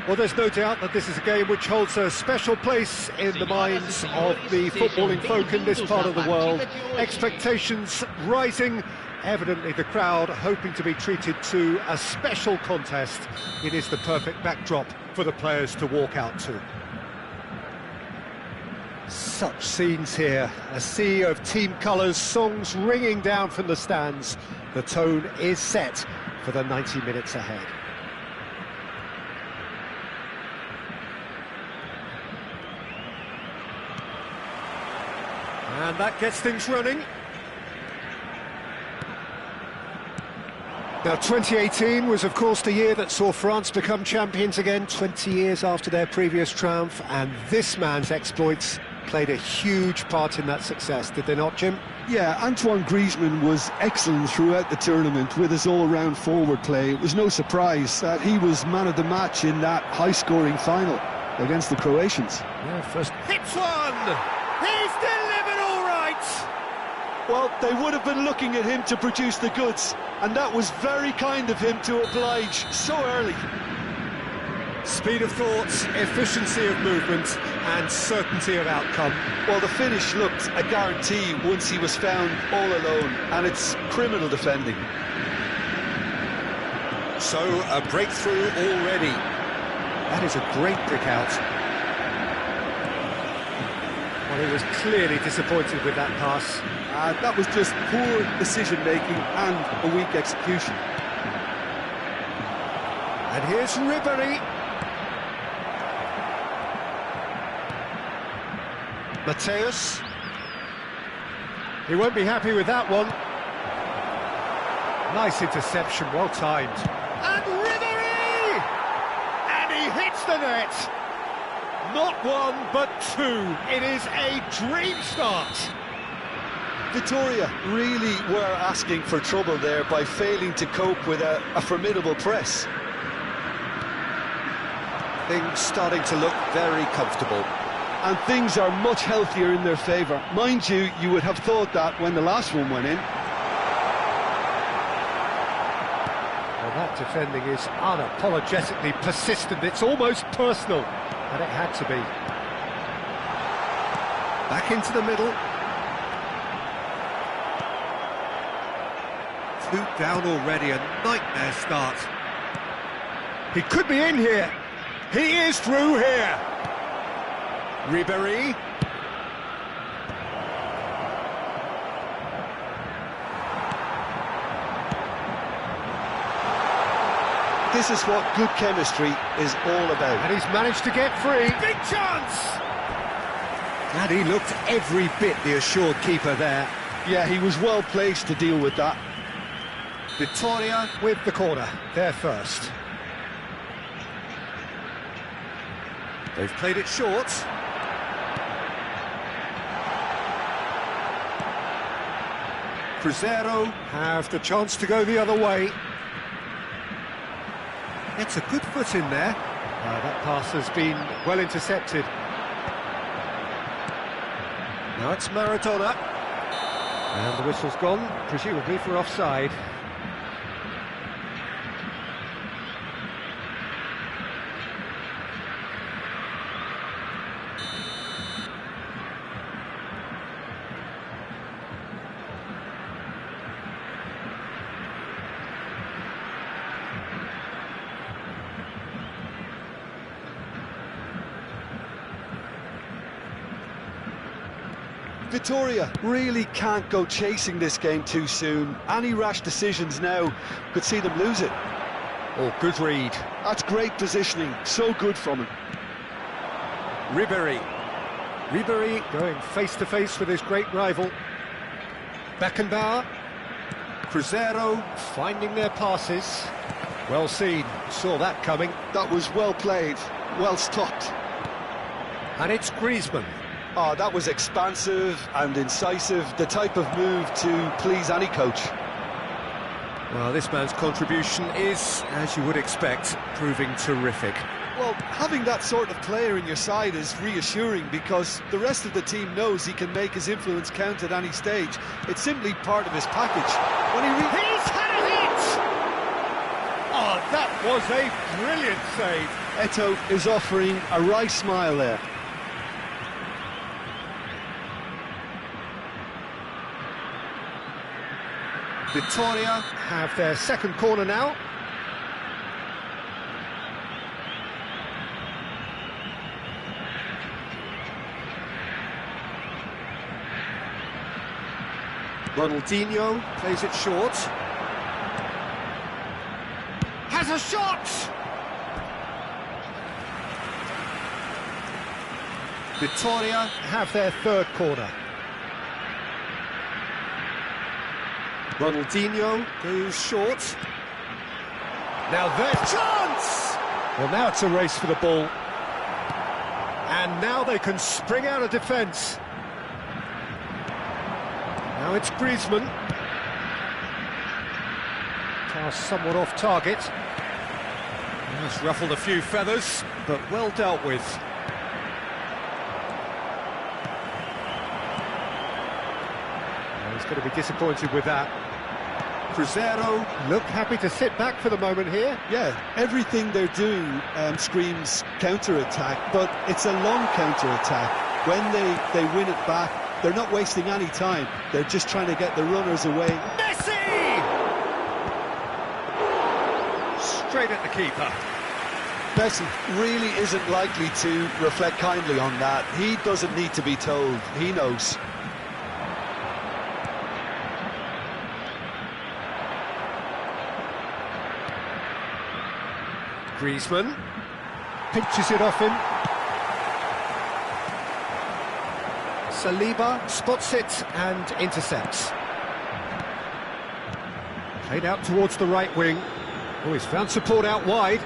Well, there's no doubt that this is a game which holds a special place in the minds of the footballing folk in this part of the world. Expectations rising, evidently the crowd hoping to be treated to a special contest. It is the perfect backdrop for the players to walk out to. Such scenes here, a sea of team colours, songs ringing down from the stands. The tone is set for the 90 minutes ahead. And that gets things running. Now, 2018 was, of course, the year that saw France become champions again, 20 years after their previous triumph, and this man's exploits played a huge part in that success, did they not, Jim? Yeah, Antoine Griezmann was excellent throughout the tournament with his all-round forward play. It was no surprise that he was man of the match in that high-scoring final against the Croatians. Yeah, first hits one! He's delivered all right! Well, they would have been looking at him to produce the goods, and that was very kind of him to oblige so early. Speed of thought, efficiency of movement, and certainty of outcome. Well, the finish looked a guarantee once he was found all alone, and it's criminal defending. So, a breakthrough already. That is a great pick out. Well, he was clearly disappointed with that pass. That was just poor decision-making and a weak execution. And here's Ribéry. Mateus. He won't be happy with that one. Nice interception, well timed. And Ribéry! And he hits the net. Not one, but two. It is a dream start. Vitoria really were asking for trouble there by failing to cope with a formidable press. Things starting to look very comfortable. And things are much healthier in their favour. Mind you, you would have thought that when the last one went in. Well, that defending is unapologetically persistent. It's almost personal, and it had to be. Back into the middle. Two down already, a nightmare start. He could be in here. He is through here. Ribéry. This is what good chemistry is all about. And he's managed to get free. Big chance! And he looked every bit the assured keeper there. Yeah, he was well placed to deal with that. Vitoria with the corner, there first. They've played it short. Cruzeiro have the chance to go the other way. It's a good foot in there. That pass has been well intercepted. Now it's Maradona. And the whistle's gone, presumably for offside. Vitoria really can't go chasing this game too soon. Any rash decisions now could see them lose it. Oh, good read. That's great positioning, so good from him. Ribéry. Ribéry going face-to-face with his great rival. Beckenbauer. Cruzeiro finding their passes. Well seen, saw that coming. That was well played, well stopped. And it's Griezmann. Oh, that was expansive and incisive, the type of move to please any coach. Well, this man's contribution is, as you would expect, proving terrific. Well, having that sort of player in your side is reassuring because the rest of the team knows he can make his influence count at any stage. It's simply part of his package. When He's had a hit! Oh, that was a brilliant save. Eto'o is offering a right smile there. Victoria have their second corner now. Ronaldinho plays it short. Has a shot! Victoria have their third corner. Ronaldinho goes short. Now there's chance! Well, now it's a race for the ball. And now they can spring out of defence. Now it's Griezmann. Pass somewhat off target. That's ruffled a few feathers, but well dealt with. He's going to be disappointed with that. Cruzeiro look happy to sit back for the moment here. Yeah, everything they're doing screams counter-attack, but it's a long counter-attack. When they win it back, they're not wasting any time. They're just trying to get the runners away. Messi! Straight at the keeper. Messi really isn't likely to reflect kindly on that. He doesn't need to be told. He knows. Griezmann pinches it off him. Saliba spots it and intercepts. Played out towards the right wing. Oh, he's found support out wide.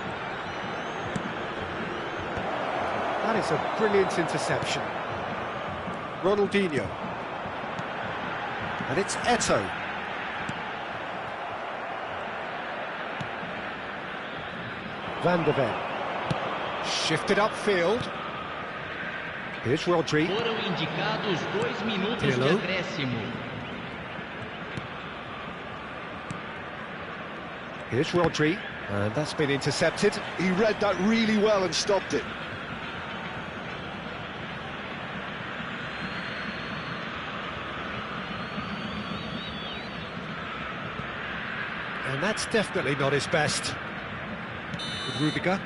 That is a brilliant interception. Ronaldinho. And it's Eto'o. Van de Ven. Shifted upfield. Here's Rodri. Foram indicados 2 minutos de acréscimo. Here's Rodri, and that's been intercepted. He read that really well and stopped it. And that's definitely not his best. With Rudiger.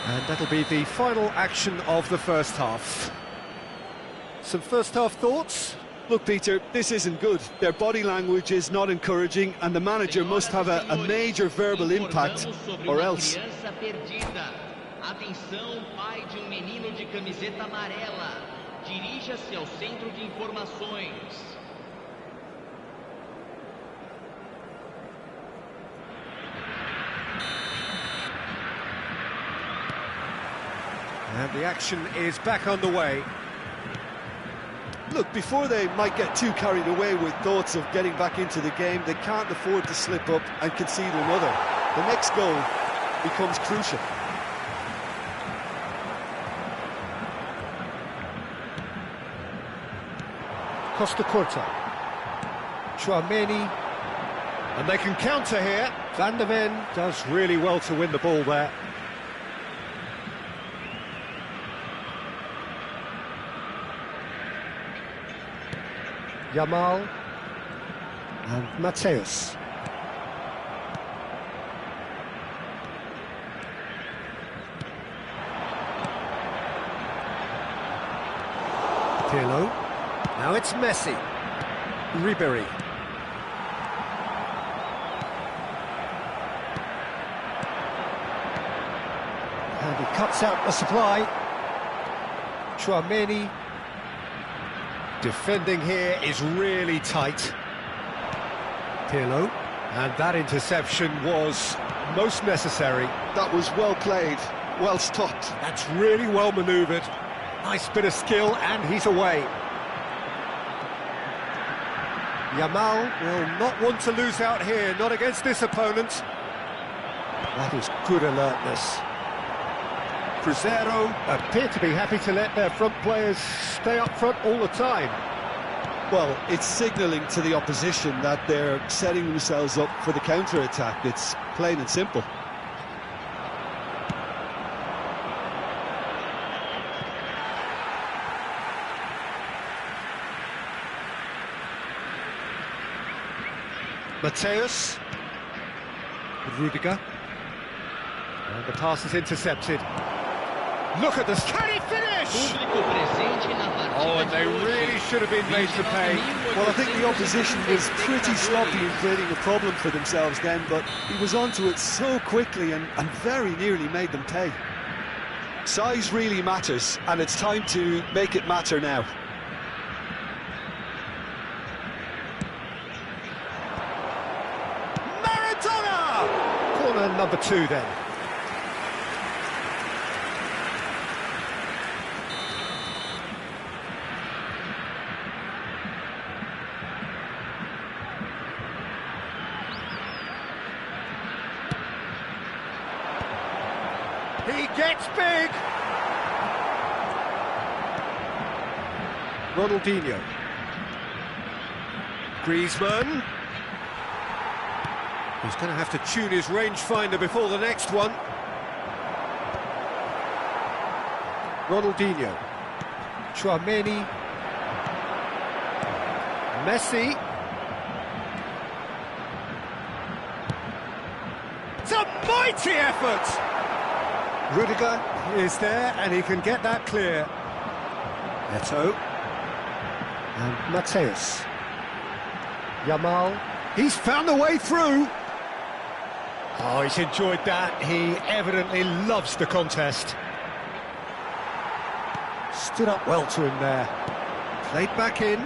And that'll be the final action of the first half. Some first half thoughts? Look, Peter, this isn't good. Their body language is not encouraging, and the manager must have a major verbal impact, or else. Atenção, pai de menino de camiseta amarela. Dirija-se ao centro de informações. And the action is back underway. Look, before they might get too carried away with thoughts of getting back into the game, they can't afford to slip up and concede another. The next goal becomes crucial. Costa Curta. Tchouaméni. And they can counter here. Van de Ven does really well to win the ball there. Yamal and Mateus. Pirlo. Now it's Messi. Ribéry. And he cuts out the supply. Tchouaméni. Defending here is really tight. Pirlo, and that interception was most necessary. That was well played, well stopped. That's really well manoeuvred. Nice bit of skill, and he's away. Yamal will not want to lose out here, not against this opponent. That is good alertness. Cruzeiro appear to be happy to let their front players stay up front all the time. Well, it's signalling to the opposition that they're setting themselves up for the counter-attack. It's plain and simple. Mateus. Rudiger. And the pass is intercepted. Look at this. Can he finish? Oh, and they really should have been made to pay. Well, I think the opposition was pretty sloppy in creating a problem for themselves then, but he was onto it so quickly and very nearly made them pay. Size really matters, and it's time to make it matter now. Maradona! Corner number 2 then. He gets big! Ronaldinho. Griezmann. He's going to have to tune his rangefinder before the next one. Ronaldinho. Tchouaméni. Messi. It's a mighty effort! Rudiger is there, and he can get that clear. Eto'o. And Mateus. Yamal. He's found a way through. Oh, he's enjoyed that. He evidently loves the contest. Stood up well to him there. Played back in.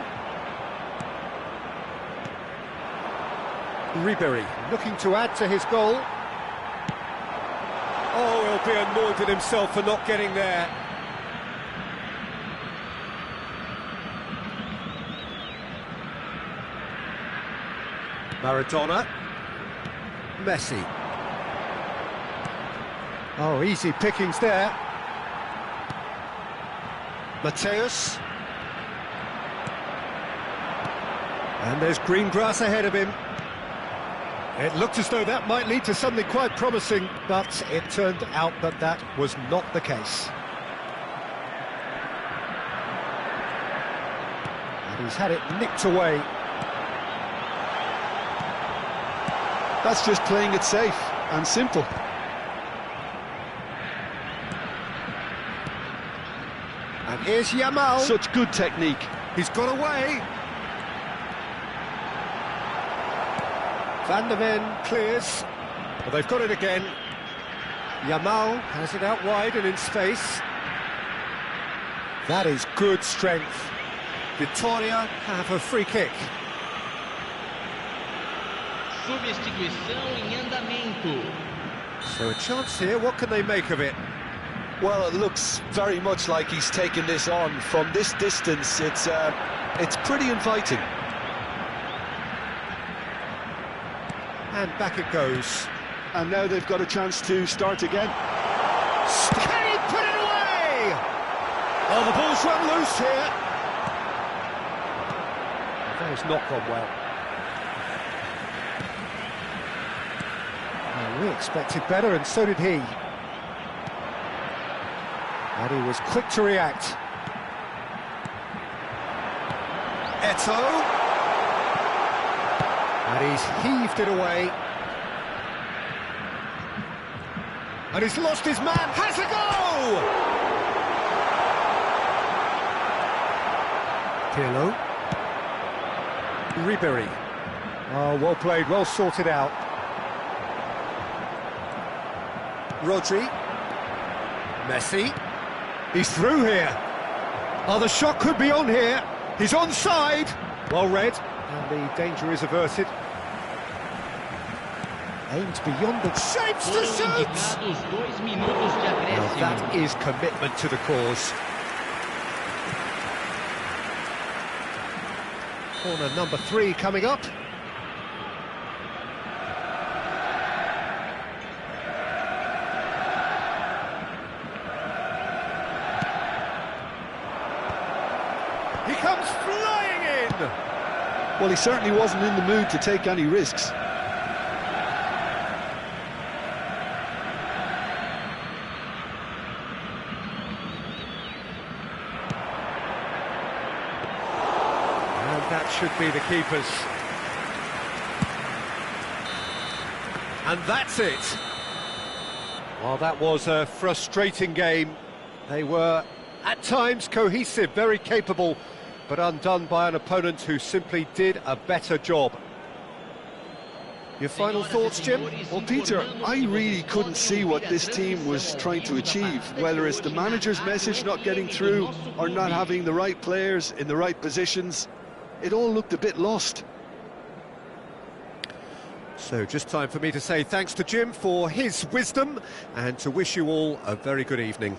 Ribery looking to add to his goal. Oh, he'll be annoyed with himself for not getting there. Maradona. Messi. Oh, easy pickings there. Mateus. And there's green grass ahead of him. It looked as though that might lead to something quite promising, but it turned out that that was not the case. And he's had it nicked away. That's just playing it safe and simple. And here's Yamal. Such good technique. He's got away. Van der Ven clears. Well, they've got it again. Yamal has it out wide and in space. That is good strength. Vitória have a free kick. Substituição em andamento. So a chance here, what can they make of it? Well, it looks very much like he's taken this on. From this distance, it's pretty inviting. And back it goes. And now they've got a chance to start again. Can he put it away? Oh, the ball's run loose here. That has not gone well. Well, we expected better, and so did he. And he was quick to react. Eto'o. And he's heaved it away. And he's lost his man. Has a goal! Pirlo. Ribery. Oh, well played, well sorted out. Rodri. Messi. He's through here. Oh, the shot could be on here. He's onside. Well read. And the danger is averted. Aimed beyond the shapes to shoot! Now that is commitment to the cause. Corner number 3 coming up. He comes flying in! Well, he certainly wasn't in the mood to take any risks. And that should be the keeper's. And that's it. Well, that was a frustrating game. They were, at times, cohesive, very capable, but undone by an opponent who simply did a better job. Your final thoughts, Jim? Well, Peter, I really couldn't see what this team was trying to achieve, whether it's the manager's message not getting through or not having the right players in the right positions. It all looked a bit lost. So just time for me to say thanks to Jim for his wisdom and to wish you all a very good evening.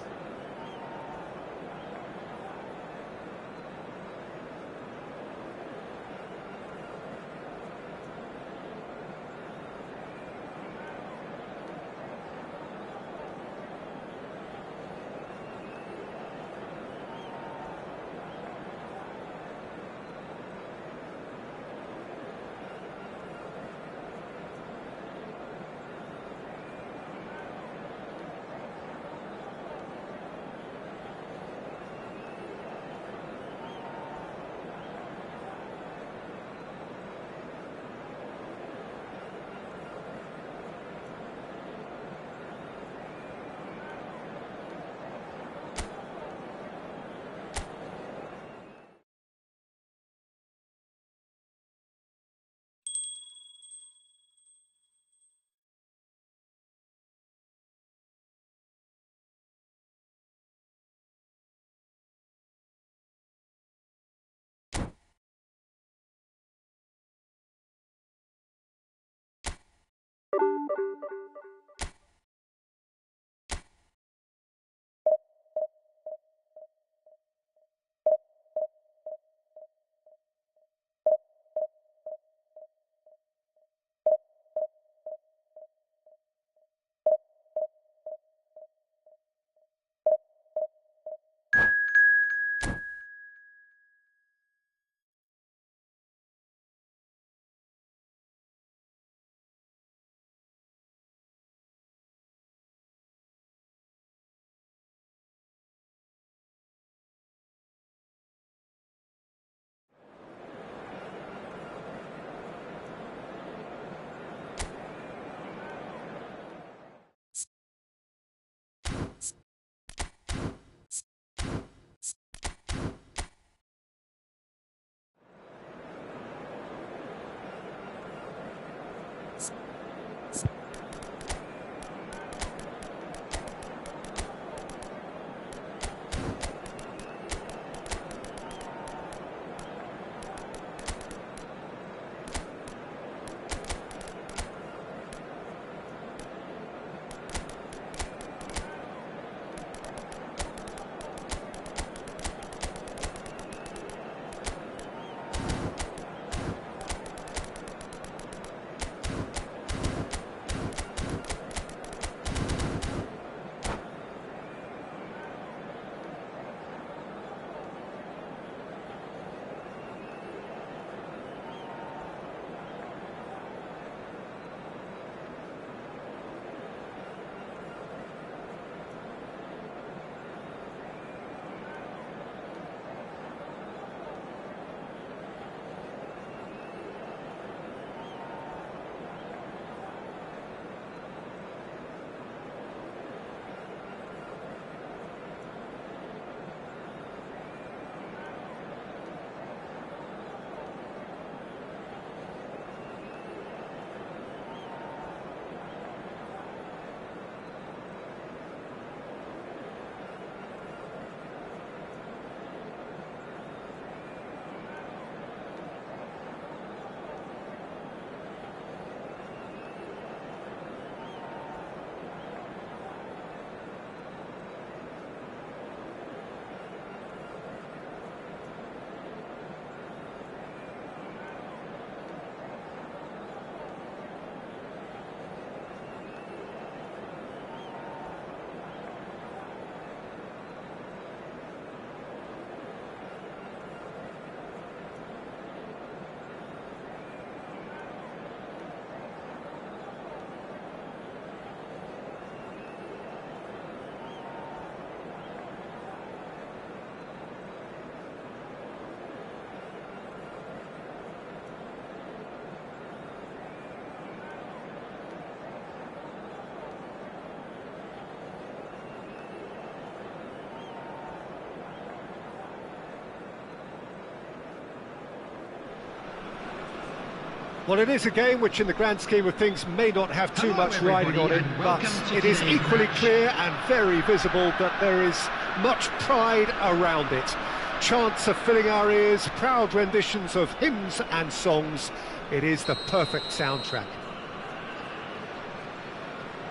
Well, it is a game which, in the grand scheme of things, may not have too much riding on it, but it is equally clear and very visible that there is much pride around it. Chants are filling our ears, proud renditions of hymns and songs. It is the perfect soundtrack.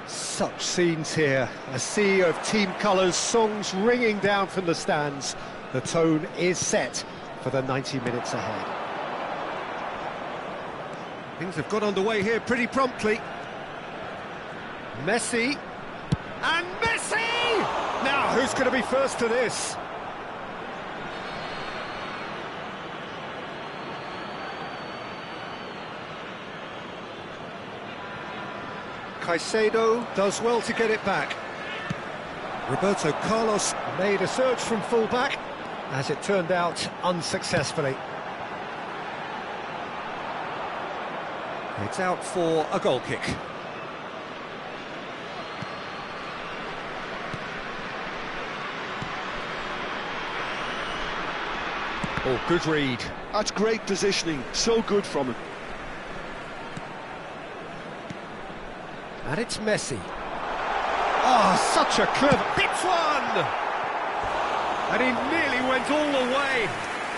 Such scenes here, a sea of team colours, songs ringing down from the stands. The tone is set for the 90 minutes ahead. Things have got underway here pretty promptly. Messi. And Messi! Now, who's going to be first to this? Caicedo does well to get it back. Roberto Carlos made a surge from full-back, as it turned out unsuccessfully. It's out for a goal kick. Oh, good read. That's great positioning, so good from him. And it's Messi. Oh, such a clever... Hits one! And he nearly went all the way.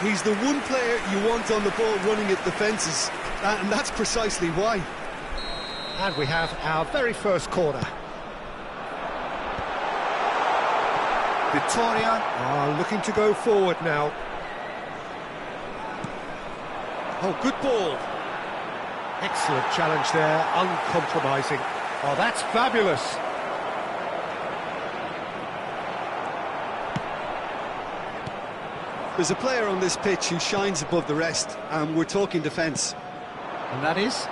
He's the one player you want on the ball running at defences, and that's precisely why. And we have our very first corner. Vitoria are looking to go forward now. Oh, good ball. Excellent challenge there, uncompromising. Oh, that's fabulous. There's a player on this pitch who shines above the rest, and we're talking defence. And that is?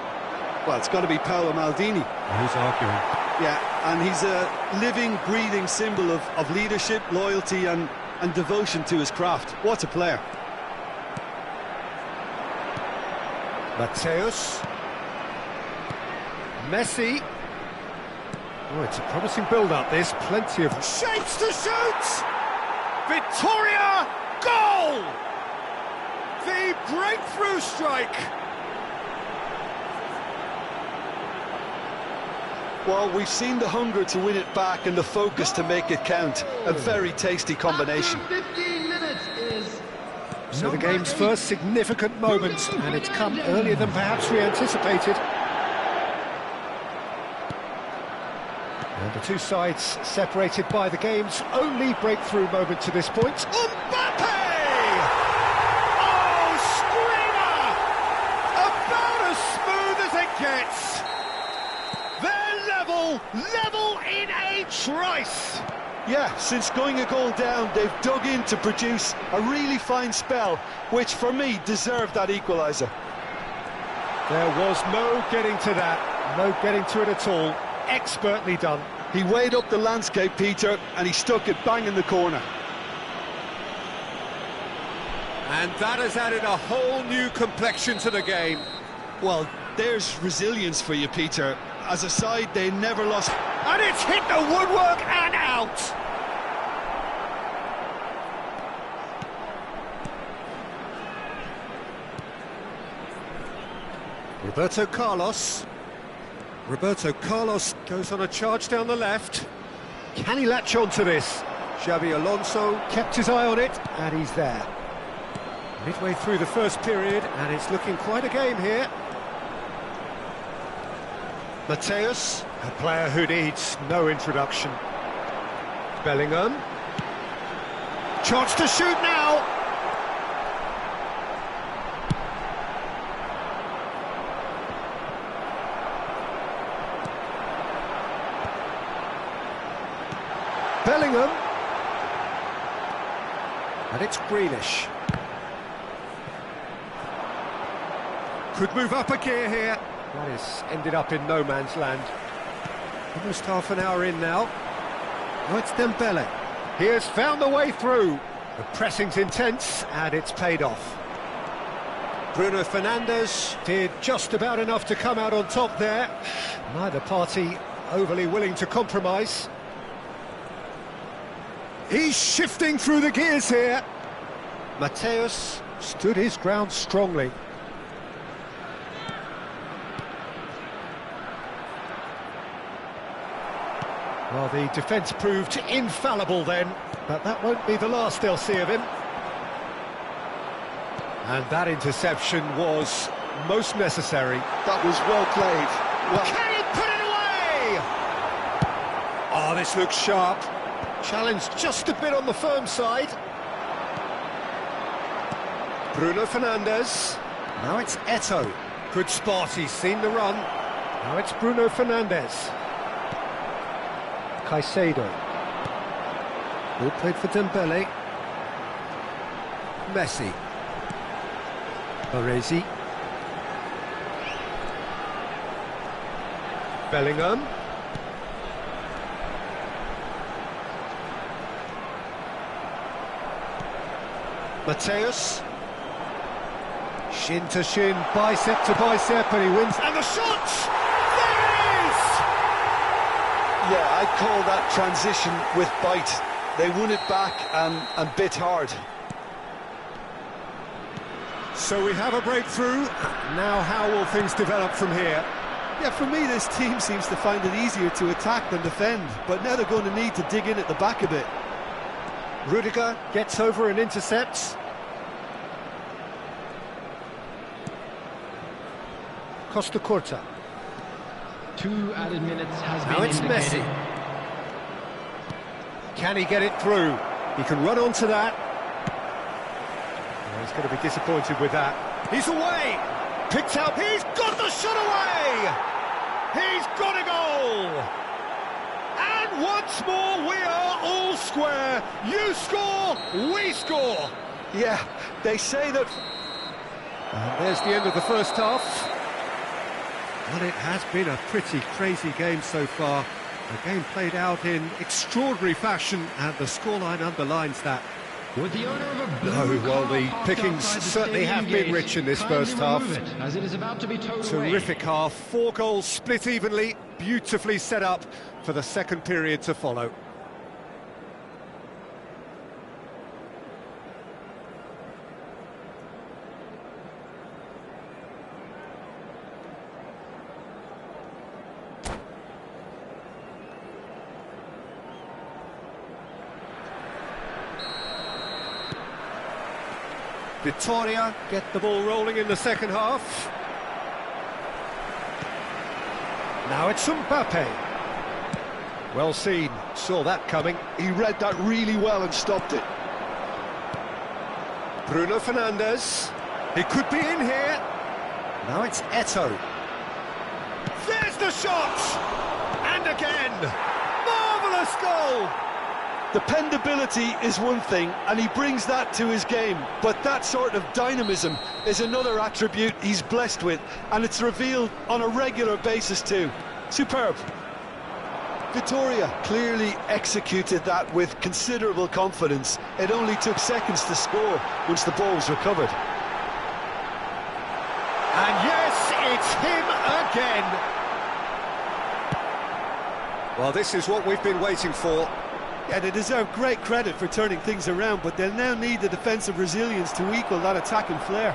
Well, it's got to be Paolo Maldini. Who's arguing? Yeah, and he's a living, breathing symbol of leadership, loyalty and devotion to his craft. What a player. Mateus. Messi. Oh, it's a promising build-up, this. Plenty of shapes to shoot! Vitoria! Goal! The breakthrough strike! Well, we've seen the hunger to win it back and the focus to make it count. A very tasty combination. After 15 minutes is... So the game's first significant moment, and it's come earlier than perhaps we anticipated. And the two sides separated by the game's only breakthrough moment to this point. Mbappe! Oh, screamer! About as smooth as it gets. They're level in a trice. Yeah, since going a goal down, they've dug in to produce a really fine spell, which for me deserved that equaliser. There was no getting to that, no getting to it at all. Expertly done. He weighed up the landscape, Peter, and he stuck it bang in the corner. And that has added a whole new complexion to the game. Well, there's resilience for you, Peter. As a side, they never lost. And it's hit the woodwork and out! Roberto Carlos. Roberto Carlos goes on a charge down the left. Can he latch on to this? Xabi Alonso kept his eye on it, and he's there. Midway through the first period, and it's looking quite a game here. Mateus, a player who needs no introduction. Bellingham. Chance to shoot now! Bellingham. And it's Grealish. Could move up a gear here. That is ended up in no man's land. Almost half an hour in now. Oh, it's Dembele. He has found the way through. The pressing's intense, and it's paid off. Bruno Fernandes did just about enough to come out on top there. Neither party overly willing to compromise. He's shifting through the gears here. Mateus stood his ground strongly. Well, the defence proved infallible then, but that won't be the last they'll see of him. And that interception was most necessary. That was well played. Well, can he put it away? Oh, this looks sharp. Challenged just a bit on the firm side. Bruno Fernandes. Now it's Eto'o. Good spot, he's seen the run. Now it's Bruno Fernandes. Caicedo. Ball played for Dembele. Messi. Baresi. Bellingham. Mateus. Shin to shin, bicep to bicep, and he wins. And the shot! There it is! yeah, I'd call that transition with bite. They won it back and bit hard. So we have a breakthrough. Now how will things develop from here? Yeah, for me, this team seems to find it easier to attack than defend, but now they're going to need to dig in at the back a bit. Rudiger gets over and intercepts. Costa Curta. 2 added minutes has Now been it's indicated. Messi. Can he get it through? He can run onto that. Oh, he's going to be disappointed with that. He's away! Picked out, he's got the shot away! He's got a goal! And once more we are all square. You score, we score! Yeah, they say that... And there's the end of the first half. Well, it has been a pretty crazy game so far. The game played out in extraordinary fashion, and the scoreline underlines that. With the owner of a blue Oh, well, car the parked pickings outside the certainly stadium have been gate, rich in this kindly first half. remove it, as it is about to be towed away. Terrific half, 4 goals split evenly, beautifully set up for the second period to follow. Victoria get the ball rolling in the second half. Now it's Mbappe. Well seen, saw that coming. He read that really well and stopped it. Bruno Fernandes. He could be in here. Now it's Eto'o. There's the shot! And again! Marvellous goal! Dependability is one thing, and he brings that to his game, but that sort of dynamism is another attribute he's blessed with, and it's revealed on a regular basis too. Superb. Victoria clearly executed that with considerable confidence. It only took seconds to score once the ball was recovered. And yes, it's him again! Well, this is what we've been waiting for. Yeah, they deserve great credit for turning things around, but they'll now need the defensive resilience to equal that attacking flair.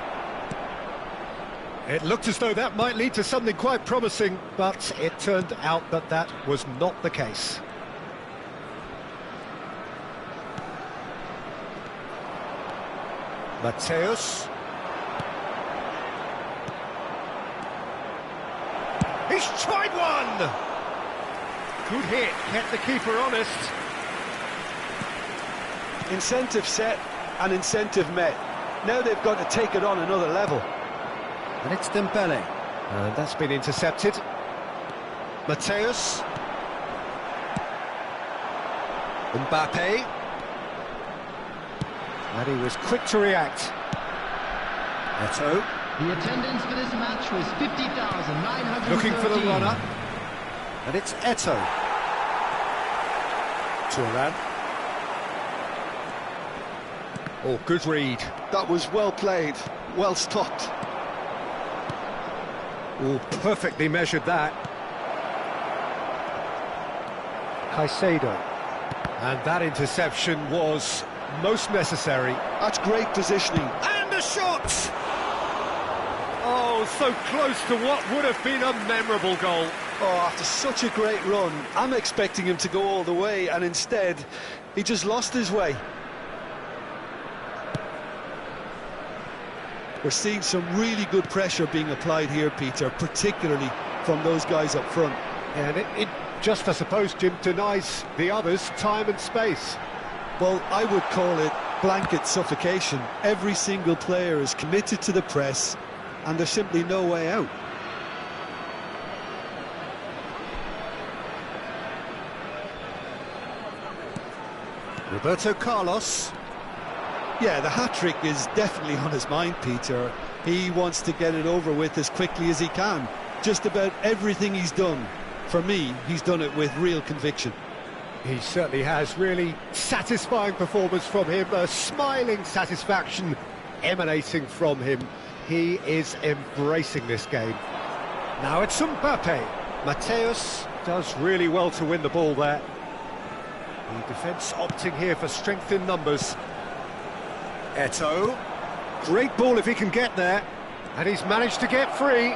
It looked as though that might lead to something quite promising, but it turned out that that was not the case. Mateus. He's tried one! Good hit, kept the keeper honest. Incentive set and incentive met. Now they've got to take it on another level. And it's Dembele. And that's been intercepted. Mateus. Mbappe. And he was quick to react. Eto'o. The attendance for this match was 50,913. Looking for the runner. And it's Eto'o. Turan. Oh, good read. That was well played, well stopped. Oh, perfectly measured that. Caicedo. And that interception was most necessary. That's great positioning. And a shot! Oh, so close to what would have been a memorable goal. Oh, after such a great run, I'm expecting him to go all the way, and instead, he just lost his way. We're seeing some really good pressure being applied here, Peter, particularly from those guys up front. And it just, I suppose, Jim, denies the others time and space. Well, I would call it blanket suffocation. Every single player is committed to the press, and there's simply no way out. Roberto Carlos. Yeah, the hat-trick is definitely on his mind, Peter. He wants to get it over with as quickly as he can. Just about everything he's done, for me, he's done it with real conviction. He certainly has. Really satisfying performance from him, a smiling satisfaction emanating from him. He is embracing this game. Now it's Mbappe. Mateus does really well to win the ball there. The defence opting here for strength in numbers. Eto'o. Great ball if he can get there. And he's managed to get free.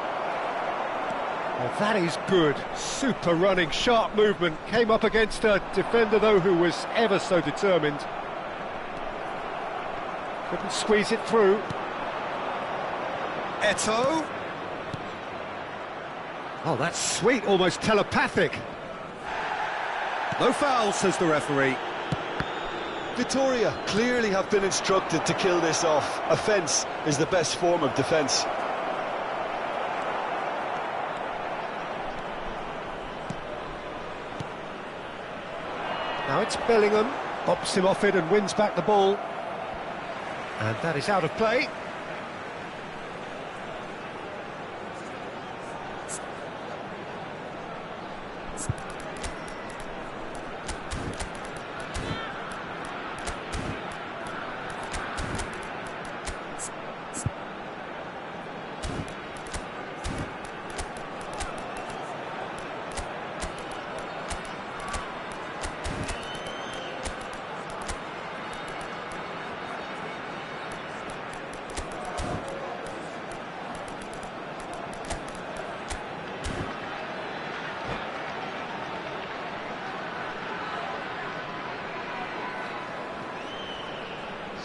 Well, that is good. Super running, sharp movement. Came up against a defender, though, who was ever so determined. Couldn't squeeze it through. Eto'o. Oh, that's sweet, almost telepathic. No foul, says the referee. Vitoria clearly have been instructed to kill this off. Offence is the best form of defence. Now it's Bellingham, bops him off it and wins back the ball. And that is out of play.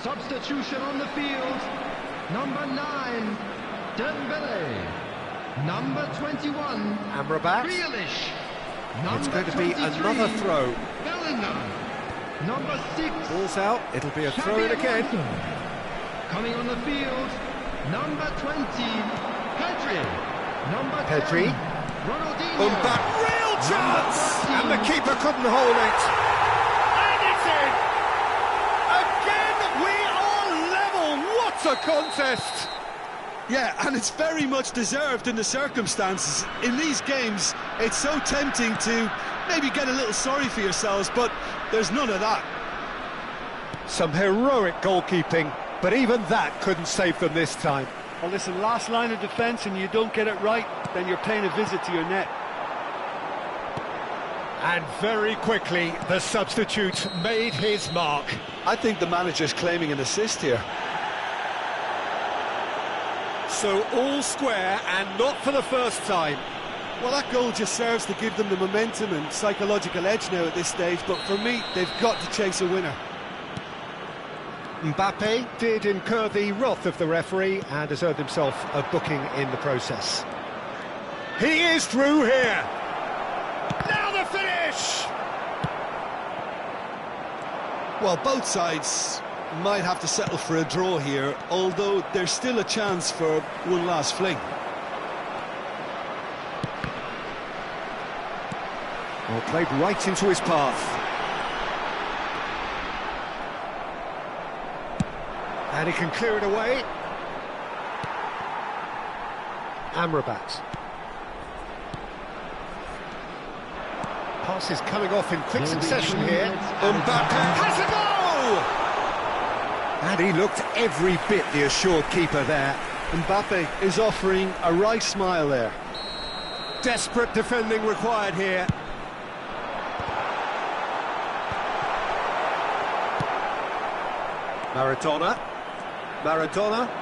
Substitution on the field. Number 9, Dembele. Number 21, Amrabat. Grealish. It's Number going to be 23, another throw. Bellingham. Number 6, Ball's out, it'll be a throw in again. coming on the field. Number 20, Pedri. Number Pedri. 10, Ronaldinho. Mbappe, real chance! And the keeper couldn't hold it. And it's in! Again, we are level! What a contest! Yeah, and it's very much deserved in the circumstances. In these games, it's so tempting to maybe get a little sorry for yourselves, but there's none of that. Some heroic goalkeeping, but even that couldn't save them this time. Well, listen, last line of defence and you don't get it right, then you're paying a visit to your net. And very quickly, the substitute made his mark. I think the manager's claiming an assist here. So all square, and not for the first time. Well, that goal just serves to give them the momentum and psychological edge now at this stage, but for me, they've got to chase a winner. Mbappe did incur the wrath of the referee and has earned himself a booking in the process. He is through here. Now the finish! Well, both sides might have to settle for a draw here, although there's still a chance for one last fling. Well, played right into his path. And he can clear it away. Amrabat. Passes coming off in quick succession here. Mbappe has a goal! And he looked every bit the assured keeper there. Mbappe is offering a right smile there. Desperate defending required here. Maradona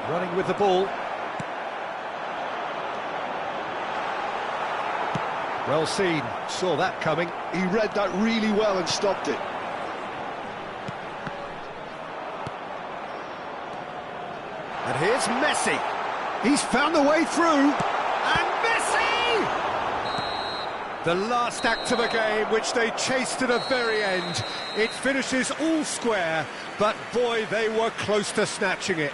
running with the ball. Well seen, saw that coming. He read that really well and stopped it. And here's Messi. He's found the way through. And Messi! The last act of a game, which they chased to the very end. It finishes all square, but boy, they were close to snatching it.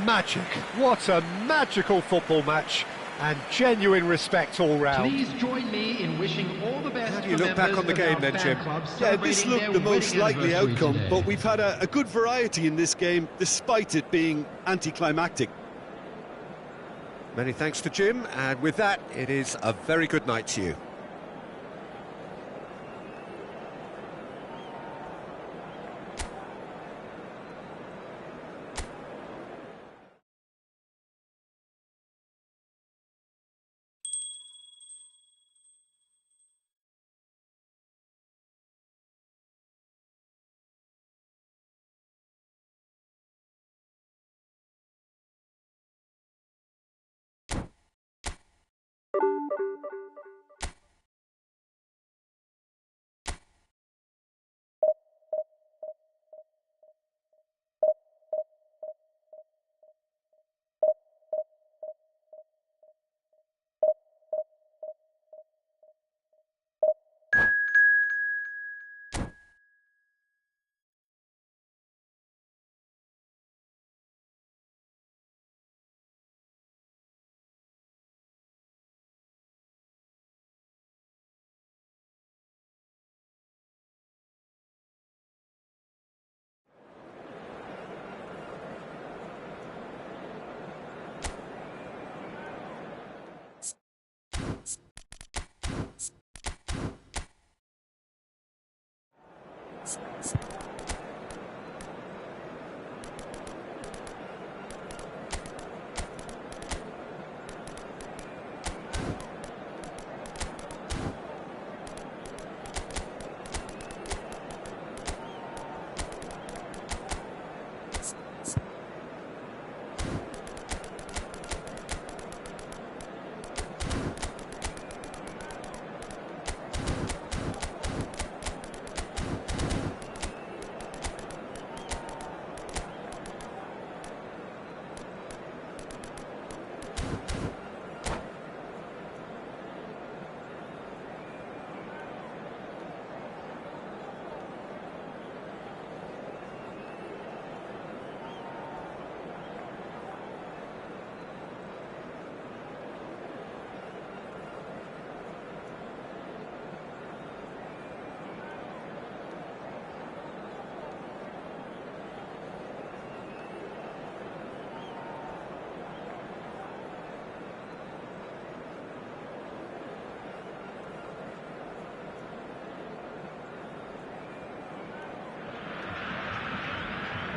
Magic. What a magical football match. And genuine respect all round. Please join me in wishing all the best. How do you look back on the game then, Jim? Yeah, this looked the most likely outcome, but we've had a good variety in this game, despite it being anticlimactic. Many thanks to Jim, and with that, it is a very good night to you.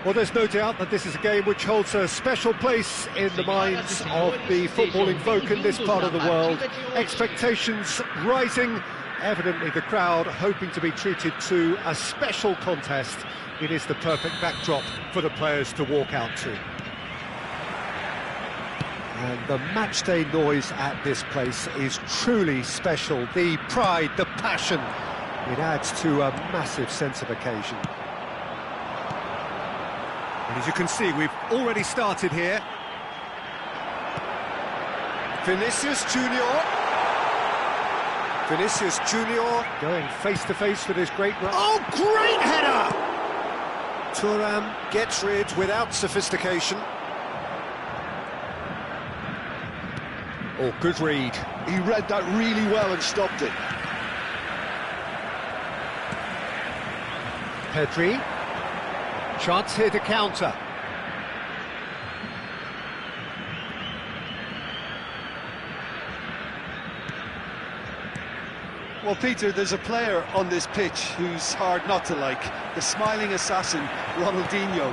Well, there's no doubt that this is a game which holds a special place in the minds of the footballing folk in this part of the world. Expectations rising, evidently the crowd hoping to be treated to a special contest. It is the perfect backdrop for the players to walk out to. And the matchday noise at this place is truly special. The pride, the passion, it adds to a massive sense of occasion. And as you can see, we've already started here. Vinicius Junior. Vinicius Junior going face-to-face with his great run. Oh, great header! Thuram gets rid without sophistication. Oh, good read. He read that really well and stopped it. Pedri. Chance here to counter. Well, Peter, there's a player on this pitch who's hard not to like. The smiling assassin, Ronaldinho.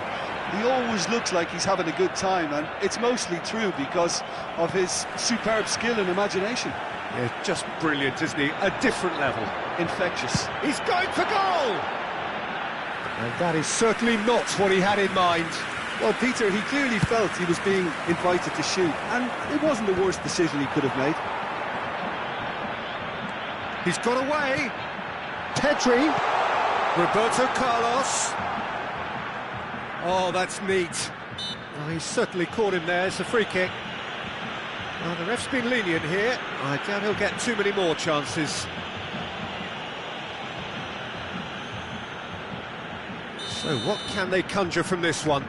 He always looks like he's having a good time, and it's mostly true because of his superb skill and imagination. Yeah, just brilliant, isn't he? A different level. Infectious. He's going for goal! And that is certainly not what he had in mind. Well, Peter, he clearly felt he was being invited to shoot, and it wasn't the worst decision he could have made. He's got away. Pedri. Roberto Carlos. Oh, that's neat. Oh, he's certainly caught him there. It's a free kick. Well, the ref's been lenient here. I doubt he'll get too many more chances. So what can they conjure from this one?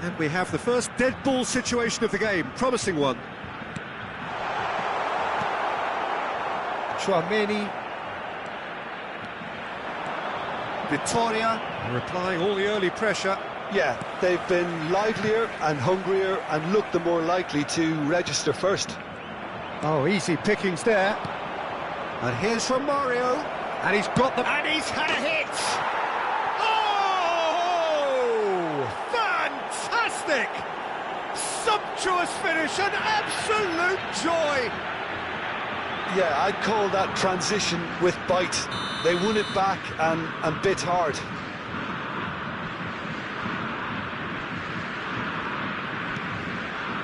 And we have the first dead ball situation of the game. Promising one. Chouameni. Vittoria replying all the early pressure. Yeah, they've been livelier and hungrier and looked the more likely to register first. Oh, easy pickings there. And here's from Mario. And he's got the... And he's had a hit! Oh! Fantastic! Sumptuous finish, an absolute joy! Yeah, I'd call that transition with bite. They won it back and bit hard.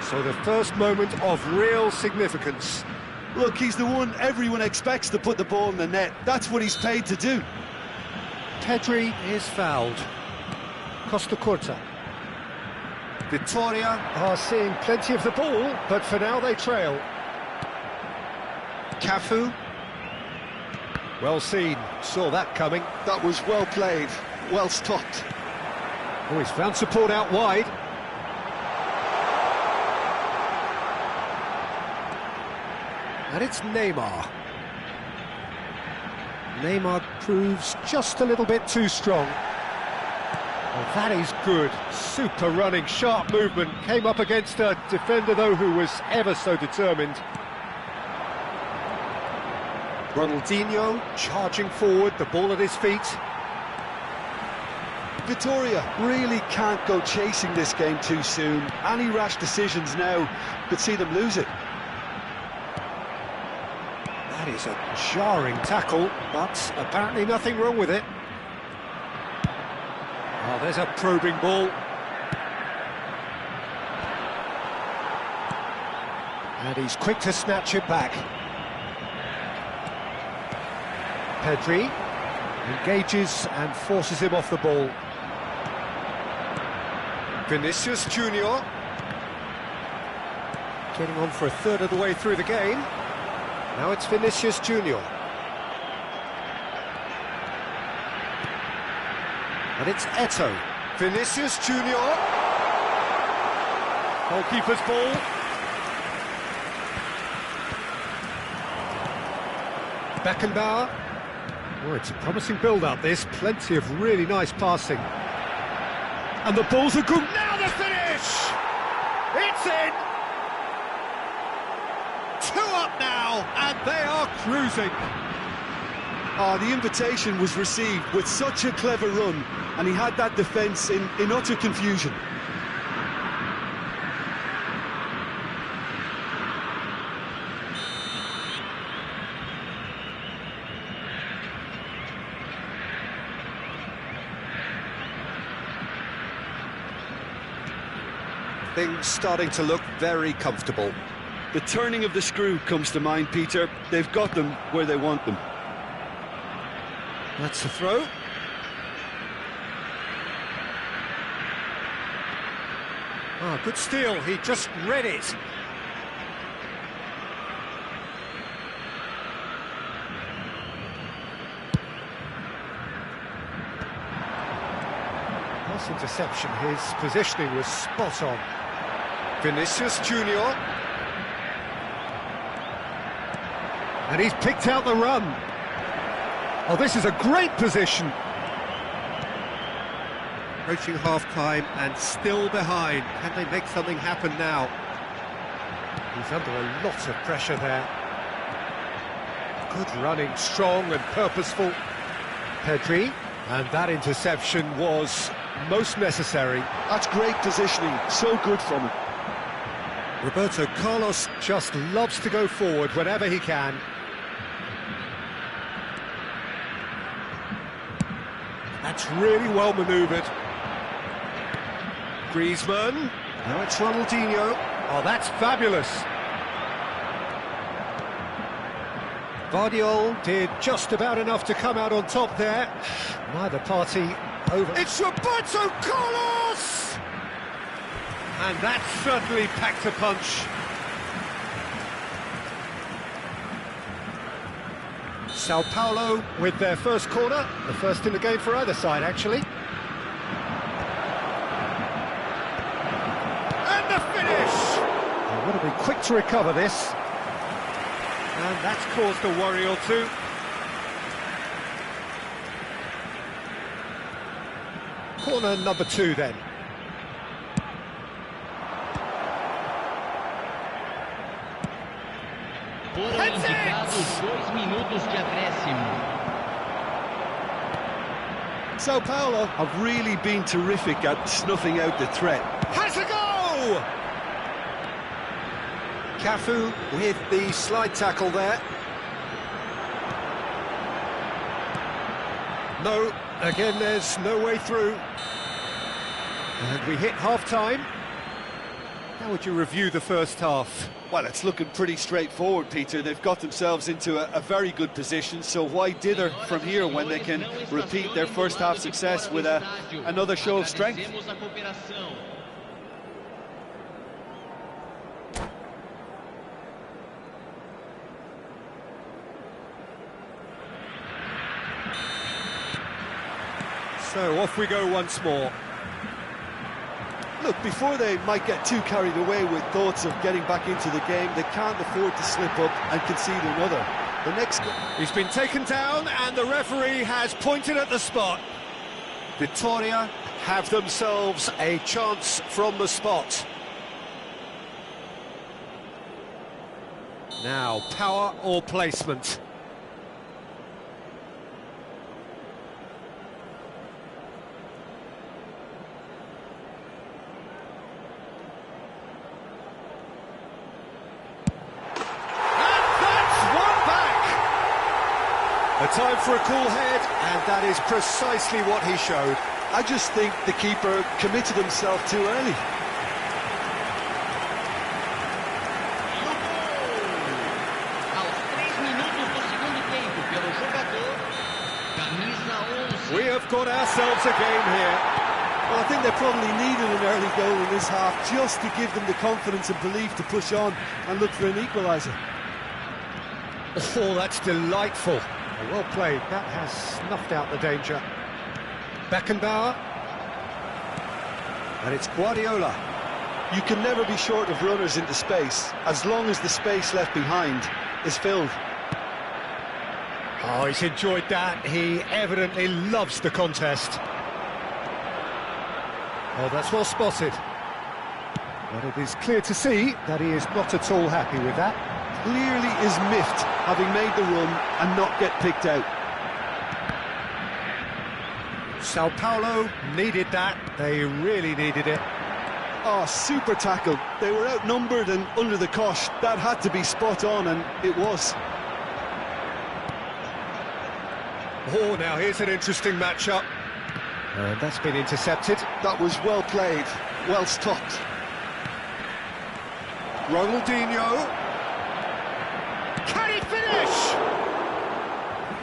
So the first moment of real significance. Look, he's the one everyone expects to put the ball in the net. That's what he's paid to do. Pedri is fouled. Costa Curta. Vittoria are seeing plenty of the ball, but for now they trail. Cafu. Well seen, saw that coming. That was well played, well stopped. Oh, he's found support out wide. And it's Neymar. Neymar proves just a little bit too strong. Well, that is good. Super running, sharp movement. Came up against a defender, though, who was ever so determined. Ronaldinho charging forward, the ball at his feet. Vittoria really can't go chasing this game too soon. Any rash decisions now could see them lose it. That is a jarring tackle, but apparently nothing wrong with it. Oh, there's a probing ball. And he's quick to snatch it back. Pedri engages and forces him off the ball. Vinicius Junior getting on for a third of the way through the game. Now it's Vinicius Junior. And it's Eto'o. Vinicius Junior. Goalkeeper's ball. Beckenbauer. Oh, it's a promising build-up, this. Plenty of really nice passing. And the ball's a good... Now the finish! It's in! 2 up now, and they are cruising. Oh, the invitation was received with such a clever run, and he had that defence in utter confusion. Things starting to look very comfortable. The turning of the screw comes to mind, Peter. They've got them where they want them. That's a throw. Ah, good steal. He just read it. Pass interception. His positioning was spot on. Vinicius Junior. And he's picked out the run. Oh, this is a great position. Approaching half-time and still behind. Can they make something happen now? He's under a lot of pressure there. Good running, strong and purposeful. Pedri, and that interception was most necessary. That's great positioning, so good from him. Roberto Carlos just loves to go forward whenever he can. That's really well manoeuvred. Griezmann. Now it's Ronaldinho. Oh, that's fabulous. Guardiola did just about enough to come out on top there. Neither party over. It's Roberto Carlos! And that certainly packed a punch. Sao Paulo with their first corner, the first in the game for either side, actually. And the finish! They want to be quick to recover this. And that's caused a worry or two. Corner number 2 then. Foram indicados 2 minutos de acréscimo. Sao Paulo have really been terrific at snuffing out the threat. Has a go! Cafu with the slide tackle there. No, again there's no way through. And we hit half-time. How would you review the first half? Well, it's looking pretty straightforward, Peter. They've got themselves into a very good position, so why dither from here when they can repeat their first half success with another show of strength? So off we go once more. Look, before they might get too carried away with thoughts of getting back into the game, they can't afford to slip up and concede another. The next... He's been taken down and the referee has pointed at the spot. Vitória have themselves a chance from the spot. Now, power or placement? A time for a cool head, and that is precisely what he showed. I just think the keeper committed himself too early. We have got ourselves a game here. Well, I think they probably needed an early goal in this half just to give them the confidence and belief to push on and look for an equaliser. Oh, that's delightful. Well played. That has snuffed out the danger. Beckenbauer. And it's Guardiola. You can never be short of runners into space, as long as the space left behind is filled. Oh, he's enjoyed that. He evidently loves the contest. Oh, that's well spotted. But it is clear to see that he is not at all happy with that. Clearly is miffed, having made the run and not get picked out. Sao Paulo needed that. They really needed it. Oh, super tackle. They were outnumbered and under the cosh. That had to be spot on, and it was. Oh, now here's an interesting matchup. And that's been intercepted. That was well played, well stopped. Ronaldinho. Can he finish?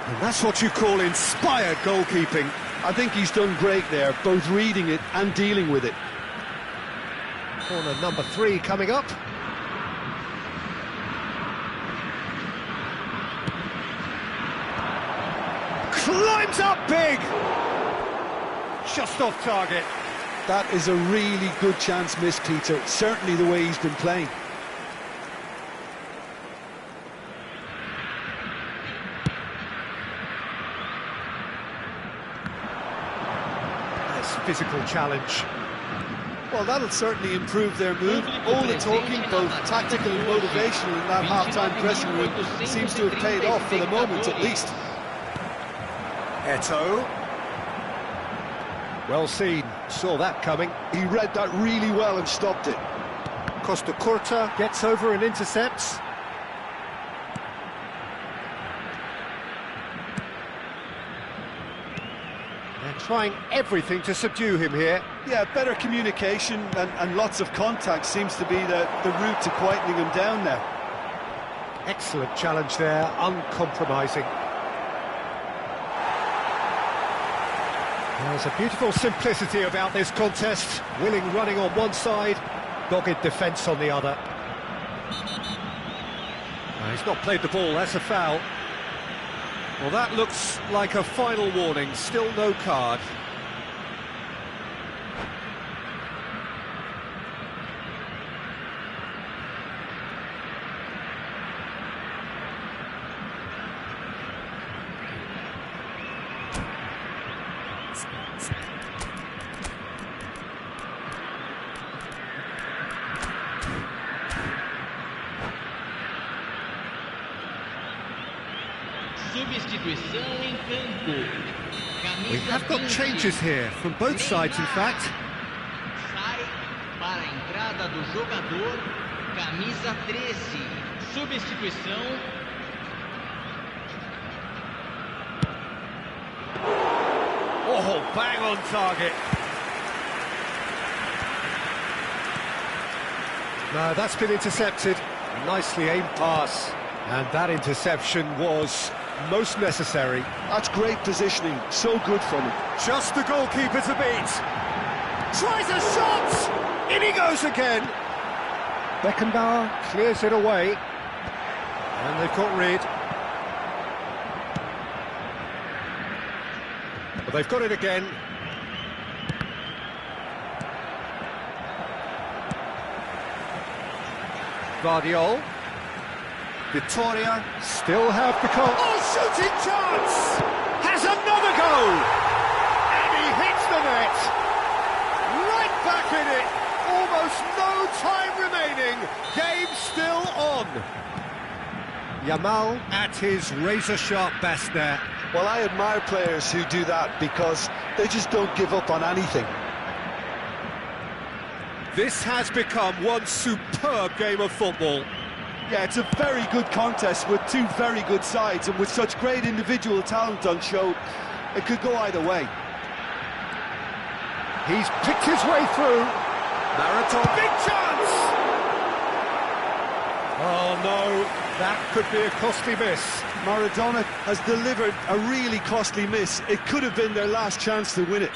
And that's what you call inspired goalkeeping. I think he's done great there, both reading it and dealing with it. Corner number 3 coming up. Climbs up big! Just off target. That is a really good chance missed, Peter. Certainly the way he's been playing. Physical challenge. Well, that'll certainly improve their move. All the talking, both tactical and motivational, in that half-time dressing room seems to have paid off for the moment, at least. Eto'o. Well seen. Saw that coming. He read that really well and stopped it. Costa Curta gets over and intercepts. Trying everything to subdue him here. Yeah, better communication and lots of contact seems to be the route to quietening him down now. Excellent challenge there, uncompromising. There's a beautiful simplicity about this contest. Willing running on one side, dogged defence on the other. He's not played the ball, that's a foul. Well, that looks like a final warning, still no card. Substituição em campo. We have got changes here, from both sides in fact. Sai para a entrada do jogador, camisa 13. Substituição. Oh, bang on target. No, that's been intercepted. Nicely aimed pass. And that interception was most necessary. That's great positioning, so good from him. Just the goalkeeper to beat. Tries a shot! In he goes again. Beckenbauer clears it away. And they've got rid. But they've got it again. Guardiol. Vittoria still have the goal. Oh, shooting chance! Has another goal! And he hits the net! Right back in it! Almost no time remaining. Game still on. Yamal at his razor-sharp best there. Well, I admire players who do that because they just don't give up on anything. This has become one superb game of football. Yeah, it's a very good contest with two very good sides, and with such great individual talent on show, it could go either way. He's picked his way through. Marathon, big chance! Oh no, that could be a costly miss. Maradona has delivered a really costly miss. It could have been their last chance to win it.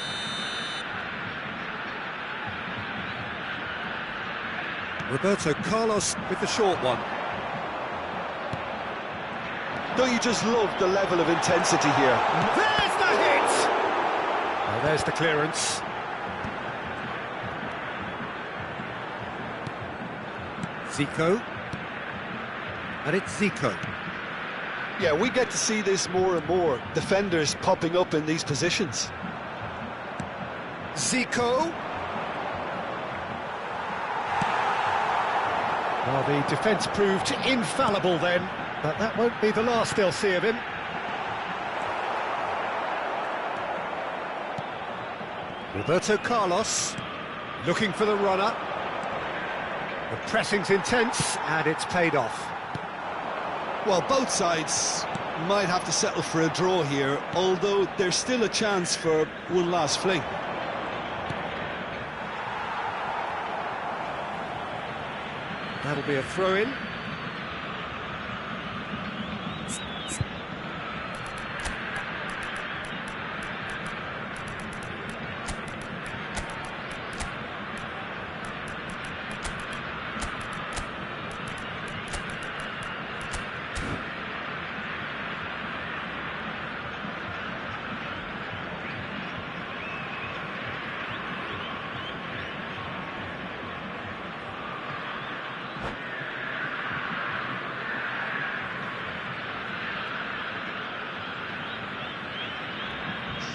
Roberto Carlos with the short one. Don't you just love the level of intensity here? There's the hit! Well, there's the clearance. Zico. And it's Zico. Yeah, we get to see this more and more. Defenders popping up in these positions. Zico. Well, the defence proved infallible then, but that won't be the last they'll see of him. Roberto Carlos looking for the runner. The pressing's intense and it's paid off. Well, both sides might have to settle for a draw here, although there's still a chance for one last fling. That'll be a throw-in.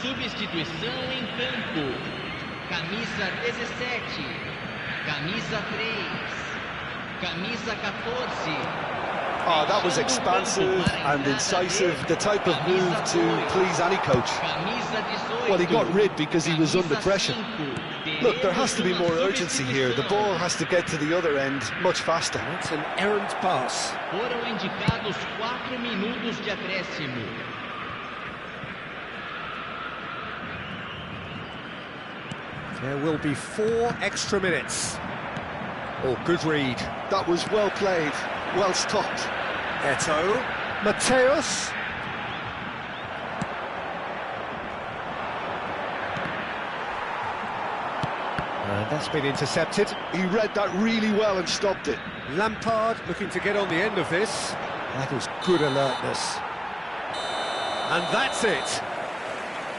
Substituição em campo. Camisa 17. Camisa 3. Camisa 14. Oh, that was expansive and incisive, the type of move to please any coach. Well, he got rid because he was under pressure. Look, there has to be more urgency here. The ball has to get to the other end much faster. It's an errant pass. Foram indicados 4 minutos de acréscimo. There will be 4 extra minutes. Oh, good read. That was well played, well stopped. Eto'o. Mateus. And that's been intercepted. He read that really well and stopped it. Lampard looking to get on the end of this. That is good alertness. And that's it.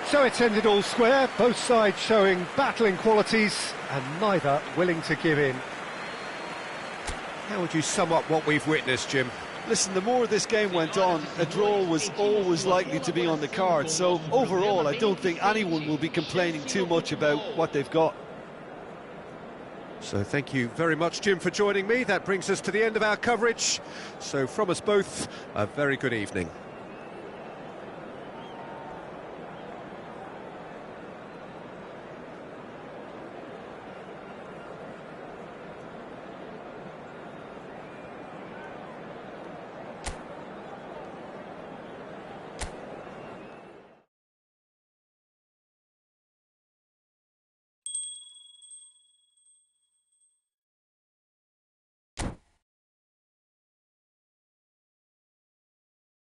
So it's ended all square, both sides showing battling qualities and neither willing to give in. How would you sum up what we've witnessed, Jim? Listen, the more this game went on, a draw was always likely to be on the card. So overall, I don't think anyone will be complaining too much about what they've got. So thank you very much, Jim, for joining me. That brings us to the end of our coverage. So from us both, a very good evening.